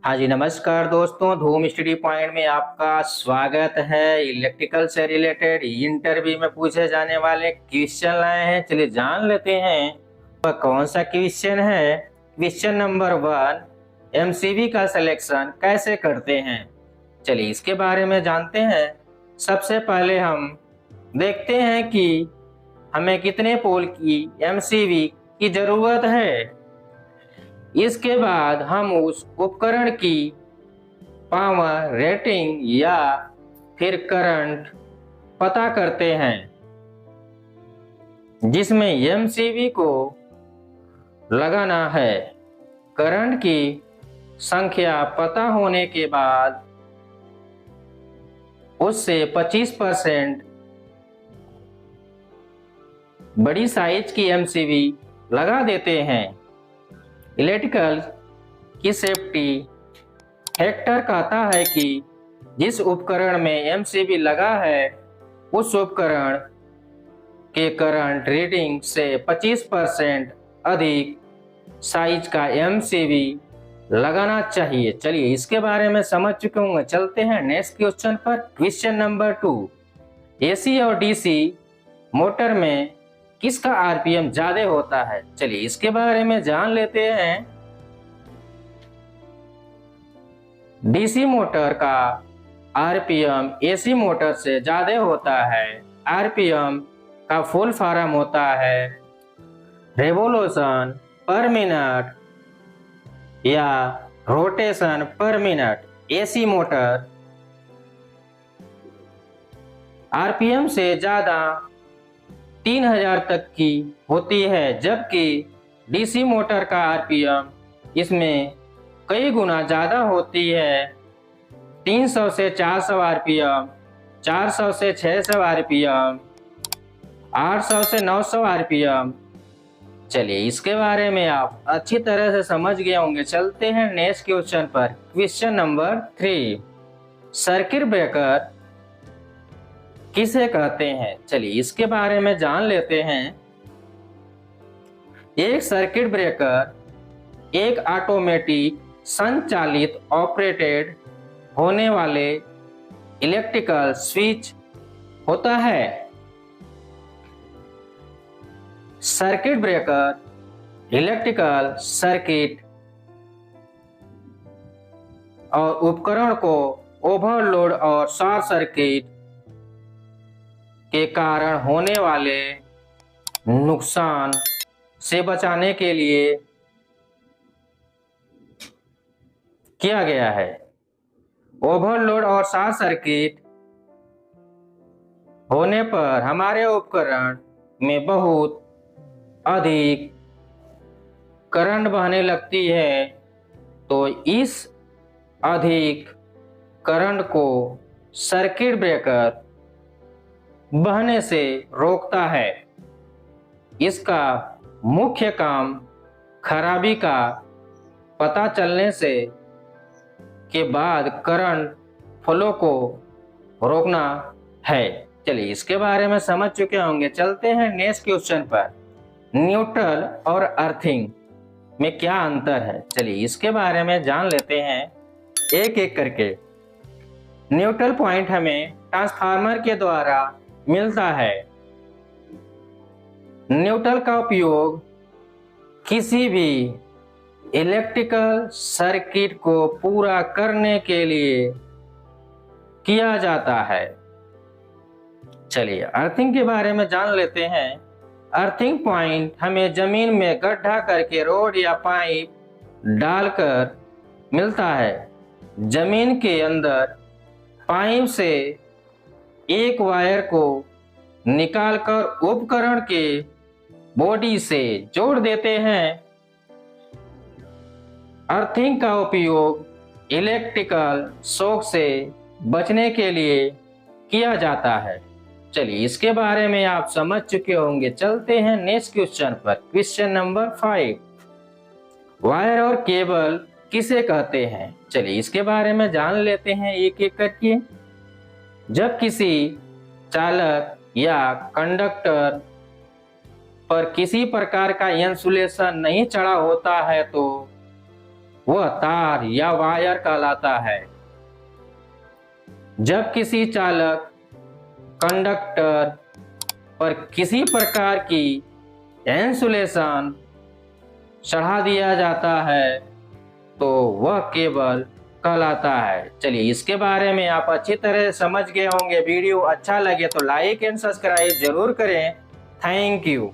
हाँ जी, नमस्कार दोस्तों। धूम स्टडी पॉइंट में आपका स्वागत है। इलेक्ट्रिकल से रिलेटेड इंटरव्यू में पूछे जाने वाले क्वेश्चन लाए हैं। चलिए जान लेते हैं वह कौन सा क्वेश्चन है। क्वेश्चन नंबर 1, एमसीबी का सिलेक्शन कैसे करते हैं। चलिए इसके बारे में जानते हैं। सबसे पहले हम देखते हैं कि हमें कितने पोल की एमसीबी की जरूरत है। इसके बाद हम उस उपकरण की पावर रेटिंग या फिर करंट पता करते हैं, जिसमें एमसीबी को लगाना है। करंट की संख्या पता होने के बाद उससे 25% बड़ी साइज की एमसीबी लगा देते हैं। इलेक्ट्रिकल की सेफ्टी फैक्टर कहता है कि जिस उपकरण में एमसीबी लगा है उस उपकरण के करंट रीडिंग से 25% अधिक साइज का एमसीबी लगाना चाहिए। चलिए इसके बारे में समझ चुके होंगे। चलते हैं नेक्स्ट क्वेश्चन पर। क्वेश्चन नंबर 2, एसी और डीसी मोटर में किसका आरपीएम ज्यादा होता है। चलिए इसके बारे में जान लेते हैं। डीसी मोटर का आरपीएम एसी मोटर से ज्यादा होता है। आरपीएम का फुल फॉर्म होता है रेवोल्यूशन पर मिनट या रोटेशन पर मिनट। एसी मोटर आरपीएम से ज्यादा 3000 तक की होती है, जबकि डीसी मोटर का आरपीएम इसमें कई गुना ज्यादा होती है। 300 से 400 आरपीएम, 400 से 600 आरपीएम, 800 से 900 आरपीएम। चलिए इसके बारे में आप अच्छी तरह से समझ गए होंगे। चलते हैं नेक्स्ट क्वेश्चन पर। क्वेश्चन नंबर 3, सर्किट ब्रेकर किसे कहते हैं। चलिए इसके बारे में जान लेते हैं। एक सर्किट ब्रेकर एक ऑटोमेटिक संचालित ऑपरेटेड होने वाले इलेक्ट्रिकल स्विच होता है। सर्किट ब्रेकर इलेक्ट्रिकल सर्किट और उपकरण को ओवरलोड और शॉर्ट सर्किट के कारण होने वाले नुकसान से बचाने के लिए किया गया है। ओवरलोड और शॉर्ट सर्किट होने पर हमारे उपकरण में बहुत अधिक करंट बहने लगती है, तो इस अधिक करंट को सर्किट ब्रेकर बहने से रोकता है। इसका मुख्य काम खराबी का पता चलने से के बाद करंट फ्लो को रोकना है। चलिए इसके बारे में समझ चुके होंगे। चलते हैं नेक्स्ट क्वेश्चन पर। न्यूट्रल और अर्थिंग में क्या अंतर है। चलिए इसके बारे में जान लेते हैं एक एक करके। न्यूट्रल पॉइंट हमें ट्रांसफार्मर के द्वारा मिलता है। न्यूट्रल का उपयोग किसी भी इलेक्ट्रिकल सर्किट को पूरा करने के लिए किया जाता है। चलिए अर्थिंग के बारे में जान लेते हैं। अर्थिंग पॉइंट हमें जमीन में गड्ढा करके रोड या पाइप डालकर मिलता है। जमीन के अंदर पाइप से एक वायर को निकालकर उपकरण के बॉडी से जोड़ देते हैं। अर्थिंग का उपयोग इलेक्ट्रिकल शॉक से बचने के लिए किया जाता है। चलिए इसके बारे में आप समझ चुके होंगे। चलते हैं नेक्स्ट क्वेश्चन पर। क्वेश्चन नंबर 5, वायर और केबल किसे कहते हैं। चलिए इसके बारे में जान लेते हैं एक एक करके। जब किसी चालक या कंडक्टर पर किसी प्रकार का इंसुलेशन नहीं चढ़ा होता है तो वह तार या वायर कहलाता है। जब किसी चालक कंडक्टर पर किसी प्रकार की इंसुलेशन चढ़ा दिया जाता है तो वह केबल कहलाता है। चलिए, इसके बारे में आप अच्छी तरह समझ गए होंगे। वीडियो अच्छा लगे तो लाइक एंड सब्सक्राइब जरूर करें। Thank you.